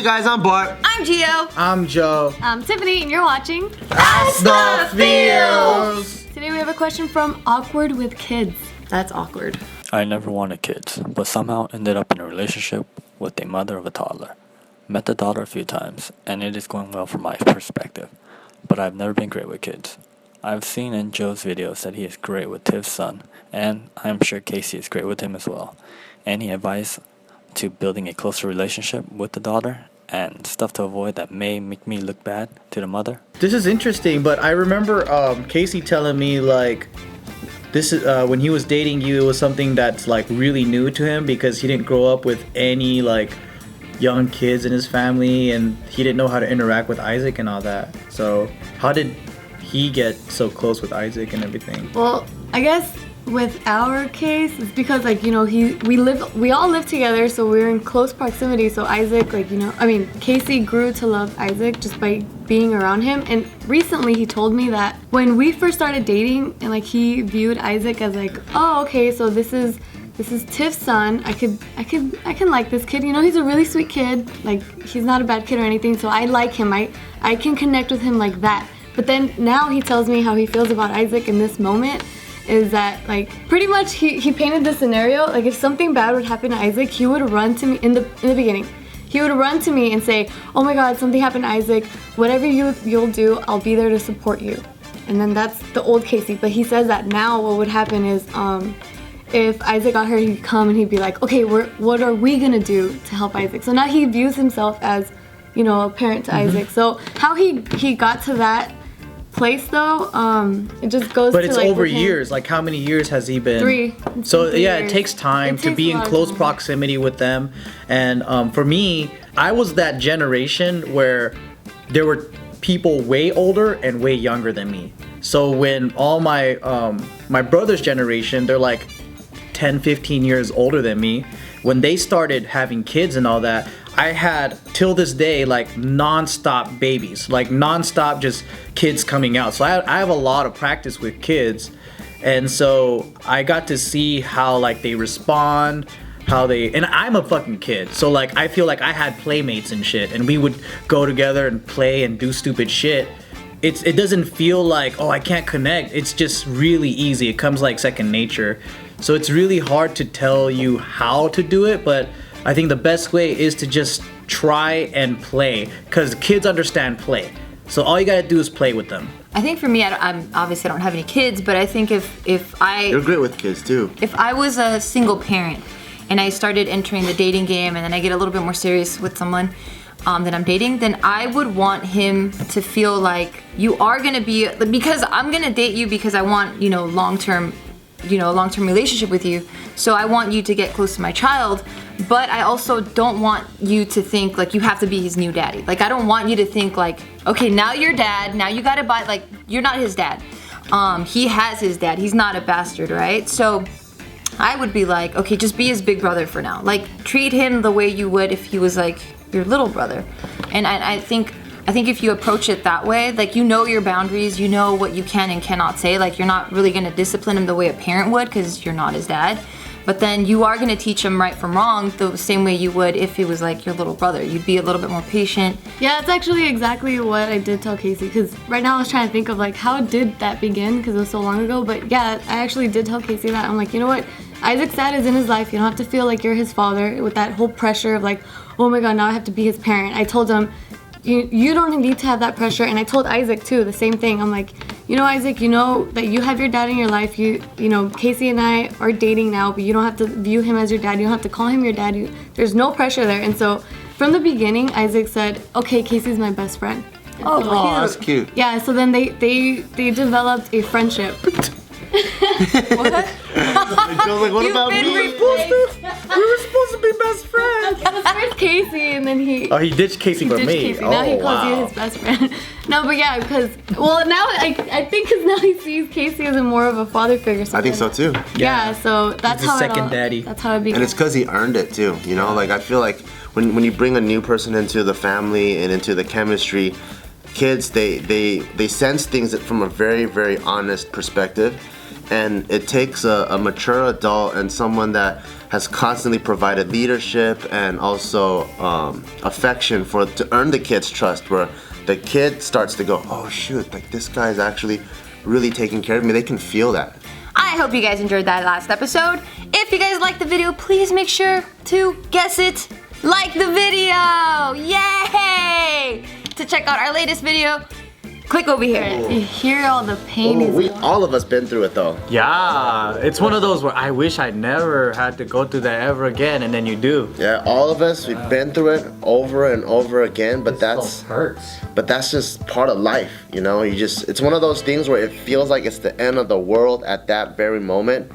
guys, I'm Bart. I'm Gio. I'm Joe. I'm Tiffany, and you're watching AskTheFeels. Today we have a question from Awkward with Kids. That's awkward. I never wanted kids, but somehow ended up in a relationship with a mother of a toddler. Met the daughter a few times, and it is going well from my perspective, but I've never been great with kids. I've seen in Joe's videos that he is great with Tiv's son, and I'm sure Casey is great with him as well. Any advice to building a closer relationship with the daughter and stuff to avoid that may make me look bad to the mother? This is interesting, but I remember Casey telling me like this is when he was dating you, it was something that's like really new to him because he didn't grow up with any like young kids in his family, and he didn't know how to interact with Isaac and all that. So how did he get so close with Isaac and everything? Well, I guess with our case, it's because like, you know, we all live together, so we're in close proximity. So Isaac, like, you know, I mean, Casey grew to love Isaac just by being around him. And recently he told me that when we first started dating, and like he viewed Isaac as like, oh, okay, so this is Tiff's son. I can like this kid. You know, he's a really sweet kid. Like, he's not a bad kid or anything. So I like him. I can connect with him like that. But then now he tells me how he feels about Isaac in this moment is that like pretty much he painted this scenario. Like if something bad would happen to Isaac, he would run to me in the beginning. He would run to me and say, "Oh my God, something happened to Isaac. Whatever you'll do, I'll be there to support you." And then that's the old Casey. But he says that now what would happen is if Isaac got hurt, he'd come and he'd be like, okay, what are we gonna do to help Isaac? So now he views himself as, you know, a parent to Isaac. So how he got to that place though, it just goes But to it's like over with him. years. Like how many years has he been? 3. So yeah, years. it takes time It to takes be a in lot of close time. proximity with them. And for me, I was that generation where there were people way older and way younger than me. So when all my my brother's generation, they're like 10, 15 years older than me. When they started having kids and all that, I had till this day like non-stop babies, like non-stop just kids coming out. So I have a lot of practice with kids, and so I got to see how like they respond, and I'm a fucking kid, so like I feel like I had playmates and shit, and we would go together and play and do stupid shit. It doesn't feel like, oh, I can't connect. It's just really easy. It comes like second nature. So it's really hard to tell you how to do it, but I think the best way is to just try and play, because kids understand play. So all you gotta do is play with them. I think for me, I'm obviously I don't have any kids, but I think if I You're great with kids too. if I was a single parent and I started entering the dating game and then I get a little bit more serious with someone that I'm dating, then I would want him to feel like you are gonna be, because I'm gonna date you because I want, you know, long-term relationship with you. So I want you to get close to my child, but I also don't want you to think like you have to be his new daddy. Like I don't want you to think like, okay, now you're dad, now you gotta buy, like you're not his dad. He has his dad, he's not a bastard, right? So I would be like, okay, just be his big brother for now. Like treat him the way you would if he was like your little brother. And I think if you approach it that way, like you know your boundaries, you know what you can and cannot say, like you're not really gonna discipline him the way a parent would because you're not his dad, but then you are gonna teach him right from wrong the same way you would if he was like your little brother. You'd be a little bit more patient. Yeah, that's actually exactly what I did tell Casey, because right now I was trying to think of like how did that begin, because it was so long ago. But yeah, I actually did tell Casey that. I'm like, you know what, Isaac's dad is in his life. You don't have to feel like you're his father with that whole pressure of like, oh my God, now I have to be his parent. I told him, you don't need to have that pressure. And I told Isaac too the same thing. I'm like, you know, Isaac, you know that you have your dad in your life. You know, Casey and I are dating now, but you don't have to view him as your dad. You don't have to call him your dad. There's no pressure there. And so from the beginning, Isaac said, okay, Casey's my best friend. Oh, that's cute. Yeah, so then they developed a friendship. What? Joe's like, what about me? We were supposed to be best friends. It was first Casey, and then he. Oh, he ditched Casey for ditched me. Casey. Now he calls you his best friend. No, but yeah, because now I think because now he sees Casey as more of a father figure. I think so too. Yeah, so that's He's how his second it all, daddy. That's how it began. And it's because he earned it too, you know? Like I feel like when you bring a new person into the family and into the chemistry, kids they sense things from a very, very honest perspective. And it takes a mature adult and someone that has constantly provided leadership and also affection to earn the kid's trust, where the kid starts to go, oh shoot, like this guy's actually really taking care of me. They can feel that. I hope you guys enjoyed that last episode. If you guys liked the video, please make sure to guess it, like the video. Yay! To check out our latest video, click over here. You hear all the pain he's going. All of us been through it though. Yeah, it's one of those where I wish I never had to go through that ever again, and then you do. Yeah, all of us, we've been through it over and over again, but that's hurts. But that's just part of life, you know? It's one of those things where it feels like it's the end of the world at that very moment.